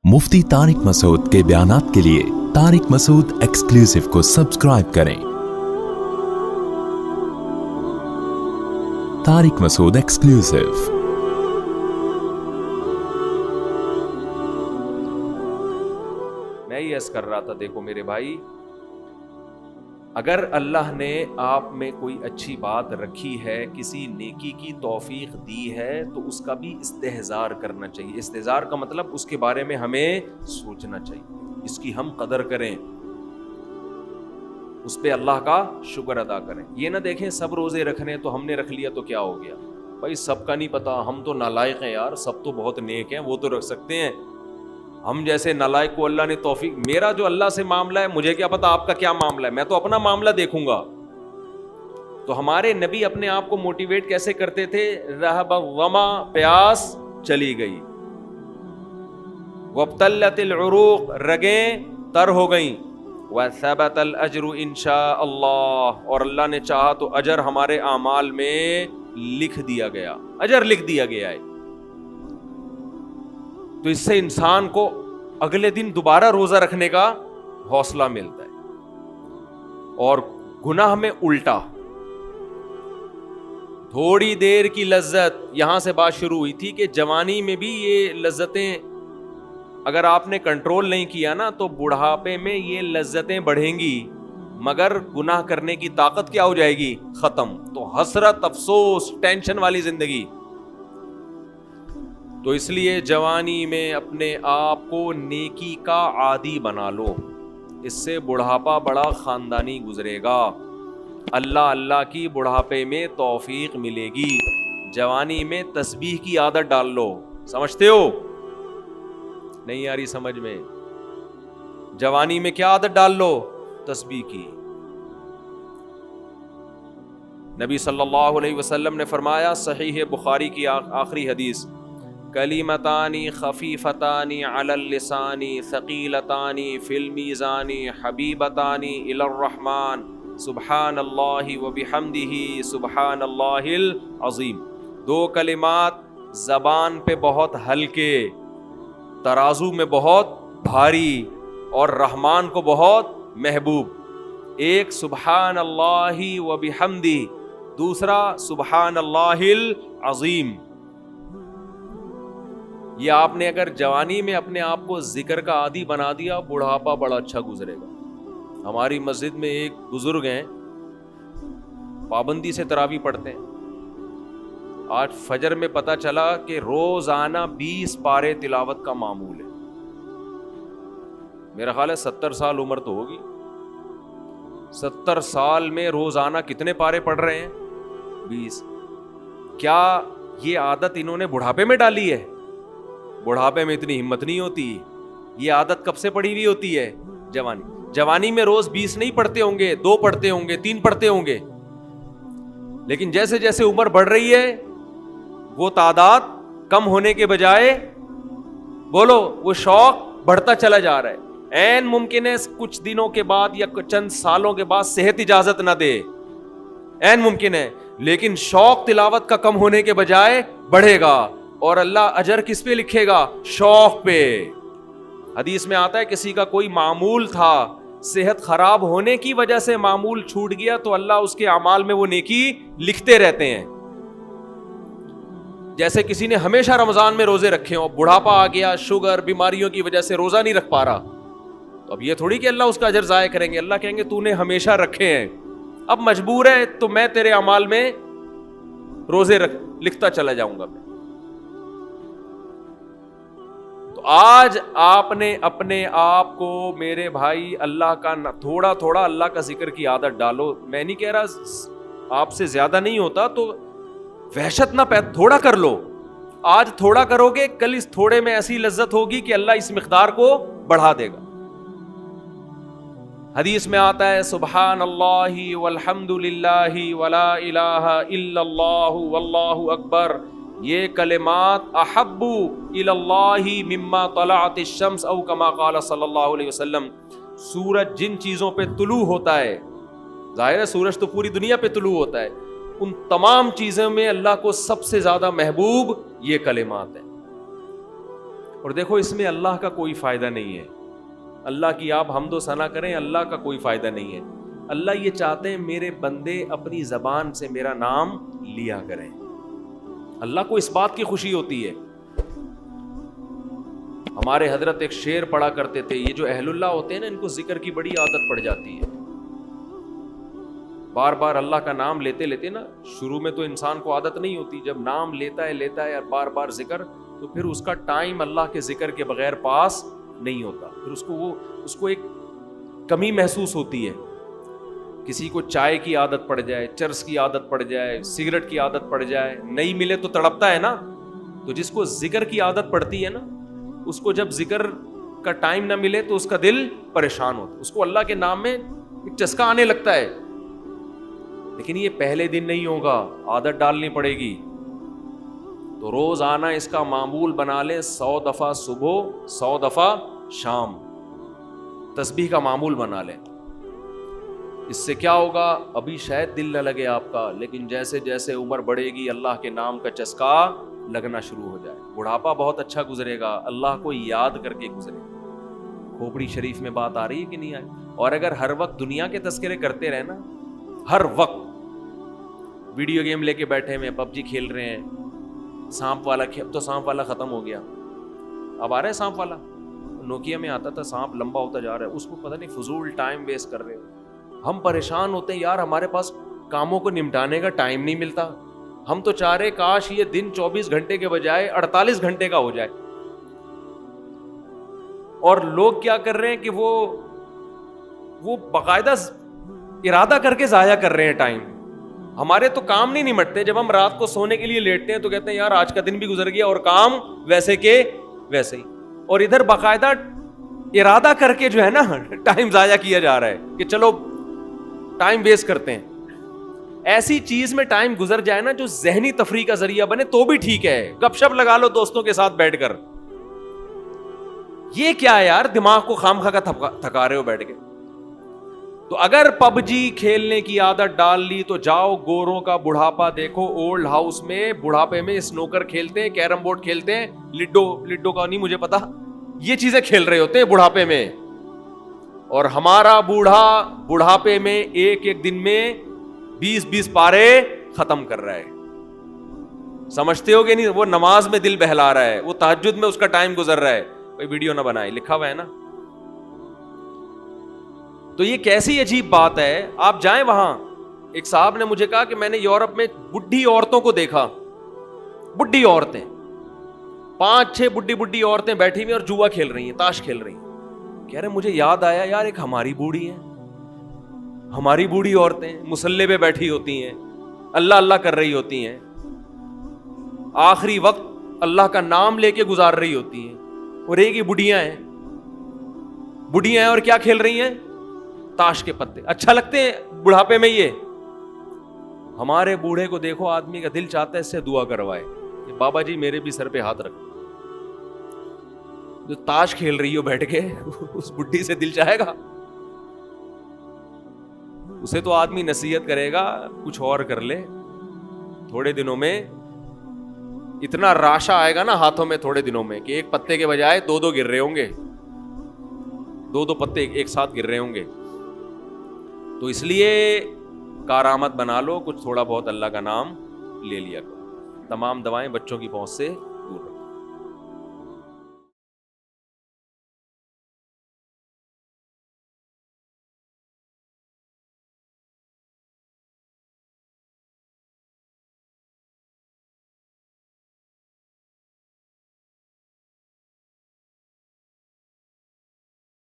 मुफ्ती तारिक मसूद के बयानात के लिए तारिक मसूद एक्सक्लूसिव को सब्सक्राइब करें। तारिक मसूद एक्सक्लूसिव। मैं ये अर्ज़ कर रहा था, देखो मेरे भाई, अगर अल्लाह ने आप में कोई अच्छी बात रखी है, किसी नेकी की तौफीक दी है, तो उसका भी इस्तेहज़ार करना चाहिए। इस्तेहज़ार का मतलब उसके बारे में हमें सोचना चाहिए, इसकी हम कदर करें, उस पे अल्लाह का शुक्र अदा करें। ये ना देखें सब रोज़े रखने तो हमने रख लिया तो क्या हो गया, भाई सबका नहीं पता, हम तो नालायक हैं यार, सब तो बहुत नेक हैं, वो तो रख सकते हैं, हम जैसे नालायक को अल्लाह ने तौफीक। मेरा जो अल्लाह से मामला है, मुझे क्या पता आपका क्या मामला है, मैं तो अपना मामला देखूंगा। तो हमारे नबी अपने आप को मोटिवेट कैसे करते थे? रहब वमा, प्यास चली गई, वब्तल्लतिल उरूक, रगें तर हो गई, वसबतल अजरु इंशाअल्लाह, और अल्लाह ने चाहा तो अजर हमारे आमाल में लिख दिया गया, अजर लिख दिया गया है। तो इससे इंसान को अगले दिन दोबारा रोजा रखने का हौसला मिलता है। और गुनाह में उल्टा, थोड़ी देर की लज्जत, यहां से बात शुरू हुई थी कि जवानी में भी ये लज्जतें अगर आपने कंट्रोल नहीं किया ना, तो बुढ़ापे में ये लज्जतें बढ़ेंगी, मगर गुनाह करने की ताकत क्या हो जाएगी? खत्म। तो हसरत, अफसोस, टेंशन वाली जिंदगी। तो इसलिए जवानी में अपने आप को नेकी का आदी बना लो, इससे बुढ़ापा बड़ा खानदानी गुजरेगा। अल्लाह अल्लाह की बुढ़ापे में तौफीक मिलेगी। जवानी में तस्बीह की आदत डाल लो, समझते हो? नहीं आ रही समझ में? जवानी में क्या आदत डाल लो? तस्बीह की। नबी सल्लल्लाहु अलैहि वसल्लम ने फरमाया, सहीह बुखारी की आखिरी हदीस, कलिमतानी खफीफतानी अलल लिसानी सकीलतानी फिल मीज़ानी हबीबतानी इलर रहमान सुब्हानल्लाहि व बिहम्दिही सुब्हानल्लाहिल अज़ीम। दो कलिमात ज़बान पे बहुत हल्के, तराजू में बहुत भारी, और रहमान को बहुत महबूब। एक सुब्हानल्लाहि व बिहम्दी, दूसरा सुब्हानल्लाहिल अज़ीम। ये आपने अगर जवानी में अपने आप को जिक्र का आदी बना दिया, बुढ़ापा बड़ा अच्छा गुजरेगा। हमारी मस्जिद में एक बुजुर्ग हैं, पाबंदी से तरावी पढ़ते हैं। आज फजर में पता चला कि रोजाना 20 पारे तिलावत का मामूल है। मेरा ख्याल है 70 साल उम्र तो होगी। 70 साल में रोजाना कितने पारे पढ़ रहे हैं? 20। क्या ये आदत इन्होंने बुढ़ापे में डाली है? बुढ़ापे में इतनी हिम्मत नहीं होती। ये आदत कब से पड़ी हुई होती है? जवानी में रोज 20 नहीं पढ़ते होंगे, 2 पढ़ते होंगे, 3 पढ़ते होंगे, लेकिन जैसे जैसे उम्र बढ़ रही है वो तादाद कम होने के बजाय, बोलो, वो शौक बढ़ता चला जा रहा है। ऐन मुमकिन है कुछ दिनों के बाद या चंद सालों के बाद सेहत इजाजत ना दे, ऐन मुमकिन है, लेकिन शौक तिलावत का कम होने के बजाय बढ़ेगा। और अल्लाह अजर किस पे लिखेगा? शौक पे। हदीस में आता है, किसी का कोई मामूल था, सेहत खराब होने की वजह से मामूल छूट गया, तो अल्लाह उसके अमाल में वो नेकी लिखते रहते हैं। जैसे किसी ने हमेशा रमजान में रोजे रखे हो, बुढ़ापा आ गया, शुगर, बीमारियों की वजह से रोजा नहीं रख पा रहा, तो अब ये थोड़ी कि अल्लाह उसका अजर जाया करेंगे। अल्लाह कहेंगे तूने हमेशा रखे हैं, अब मजबूर है तो मैं तेरे अमाल में रोजे लिखता चला जाऊंगा। तो आज आपने अपने आप को, मेरे भाई, अल्लाह का थोड़ा थोड़ा अल्लाह का जिक्र की आदत डालो। मैं नहीं कह रहा आपसे ज्यादा नहीं होता तो वहशत ना पैदा, थोड़ा कर लो। आज थोड़ा करोगे, कल इस थोड़े में ऐसी लज्जत होगी कि अल्लाह इस मिकदार को बढ़ा देगा। हदीस में आता है, सुब्हानल्लाहि वल्हम्दुलिल्लाहि वला इलाहा इल्लल्लाहु वल्लाहु अकबर, ये कलिमात अहब्बु इलल्लाहि मिम्मा तलअतिश शम्स औ कमा क़ाल सल्लल्लाहु अलैहि वसल्लम। सूरज जिन चीजों पे तुलू होता है, जाहिर है सूरज तो पूरी दुनिया पे तुलू होता है, उन तमाम चीजों में अल्लाह को सबसे ज्यादा महबूब ये कलिमात है। اور دیکھو اس میں اللہ کا کوئی فائدہ نہیں ہے, اللہ کی آپ حمد و ثنا کریں, اللہ کا کوئی فائدہ نہیں ہے. اللہ یہ چاہتے ہیں میرے بندے اپنی زبان سے میرا نام لیا کریں. اللہ کو اس بات کی خوشی ہوتی ہے. ہمارے حضرت ایک شعر پڑھا کرتے تھے, یہ جو اہل اللہ ہوتے ہیں نا ان کو ذکر کی بڑی عادت پڑ جاتی ہے, بار بار اللہ کا نام لیتے لیتے نا, شروع میں تو انسان کو عادت نہیں ہوتی, جب نام لیتا ہے اور بار بار ذکر, تو پھر اس کا ٹائم اللہ کے ذکر کے بغیر پاس نہیں ہوتا. پھر اس کو ایک کمی محسوس ہوتی ہے. کسی کو چائے کی عادت پڑ جائے, چرس کی عادت پڑ جائے, سگریٹ کی عادت پڑ جائے, نہیں ملے تو تڑپتا ہے نا. تو جس کو ذکر کی عادت پڑتی ہے نا, اس کو جب ذکر کا ٹائم نہ ملے تو اس کا دل پریشان ہوتا ہے, اس کو اللہ کے نام میں ایک چسکا آنے لگتا ہے. لیکن یہ پہلے دن نہیں ہوگا, عادت ڈالنی پڑے گی. تو روز آنا اس کا معمول بنا لیں, 100 دفعہ صبح 100 دفعہ شام تسبیح کا معمول بنا لیں. اس سے کیا ہوگا, ابھی شاید دل نہ لگے آپ کا, لیکن جیسے جیسے عمر بڑھے گی اللہ کے نام کا چسکا لگنا شروع ہو جائے. بڑھاپا بہت اچھا گزرے گا, اللہ کو یاد کر کے گزرے. کھوپڑی شریف میں بات آ رہی ہے کہ نہیں آئی؟ اور اگر ہر وقت دنیا کے تذکرے کرتے رہے نا, ہر وقت ویڈیو گیم لے کے بیٹھے ہوئے, پب جی کھیل رہے ہیں, سانپ والا اب تو سانپ والا ختم ہو گیا, اب آ رہا ہے سانپ والا. نوکیا میں آتا تھا, سانپ لمبا ہوتا جا رہا ہے, اس کو پتہ نہیں فضول ٹائم ویسٹ کر رہے ہو. ہم پریشان ہوتے ہیں یار, ہمارے پاس کاموں کو نمٹانے کا ٹائم نہیں ملتا. ہم تو چاہ رہے کاش یہ دن 24 گھنٹے کے بجائے 48 گھنٹے کا ہو جائے. اور لوگ کیا کر رہے ہیں کہ وہ باقاعدہ ارادہ کر کے ضائع کر رہے ہیں ٹائم. ہمارے تو کام نہیں نمٹتے. جب ہم رات کو سونے کے لیے لیٹتے ہیں تو کہتے ہیں یار آج کا دن بھی گزر گیا اور کام ویسے کے ویسے ہی. اور ادھر باقاعدہ ارادہ کر کے جو ہے نا ٹائم ضائع کیا جا رہا ہے کہ چلو ٹائم ویسٹ کرتے ہیں. ایسی چیز میں ٹائم گزر جائے نا جو ذہنی تفریح کا ذریعہ بنے تو بھی ٹھیک ہے. گپ شپ لگا لو دوستوں کے ساتھ بیٹھ کر. یہ کیا ہے یار, دماغ کو خامخواہ کا تھکا رہے ہو بیٹھ کے. تو اگر پب جی کھیلنے کی عادت ڈال لی تو جاؤ گوروں کا بڑھاپا دیکھو. اولڈ ہاؤس میں بڑھاپے میں سنوکر کھیلتے ہیں, کیرم بورڈ کھیلتے ہیں, لڈو کا نہیں مجھے پتا, یہ چیزیں کھیل رہے ہوتے ہیں بڑھاپے میں. اور ہمارا بڑھاپے میں ایک دن میں 20 پارے ختم کر رہا ہے. سمجھتے ہو کہ نہیں؟ وہ نماز میں دل بہلا رہا ہے, وہ تہجد میں اس کا ٹائم گزر رہا ہے. کوئی ویڈیو نہ بنائے, لکھا ہوا ہے نا. تو یہ کیسی عجیب بات ہے. آپ جائیں وہاں, ایک صاحب نے مجھے کہا کہ میں نے یورپ میں بڈھی عورتوں کو دیکھا, بڈھی عورتیں 5-6 بڈھی عورتیں بیٹھی ہوئی اور جوا کھیل رہی ہیں, تاش کھیل رہی ہیں. کہہ رہے مجھے یاد آیا یار ایک ہماری بوڑھی ہے, ہماری بوڑھی عورتیں مصلے پہ بیٹھی ہوتی ہیں, اللہ اللہ کر رہی ہوتی ہیں, آخری وقت اللہ کا نام لے کے گزار رہی ہوتی ہیں. اور ایک ہی بڑھیاں ہیں اور کیا کھیل رہی ہیں, تاش کے پتے. اچھا لگتے ہیں بڑھاپے میں یہ. ہمارے بوڑھے کو دیکھو, آدمی کا دل چاہتا ہے اس سے دعا کروائے کہ بابا جی میرے بھی سر پہ ہاتھ رکھ. جو تاش کھیل رہی ہو بیٹھ کے, اس بڈھی سے دل چاہے گا؟ اسے تو آدمی نصیحت کرے گا کچھ اور کر لے. تھوڑے دنوں میں اتنا راشا آئے گا نا ہاتھوں میں تھوڑے دنوں میں کہ ایک پتے کے بجائے 2 گر رہے ہوں گے, 2 پتے ایک ساتھ گر رہے ہوں گے. تو اس لیے کارآمد بنا لو, کچھ تھوڑا بہت اللہ کا نام لے لیا کرو. تمام دوائیں بچوں کی پہنچ سے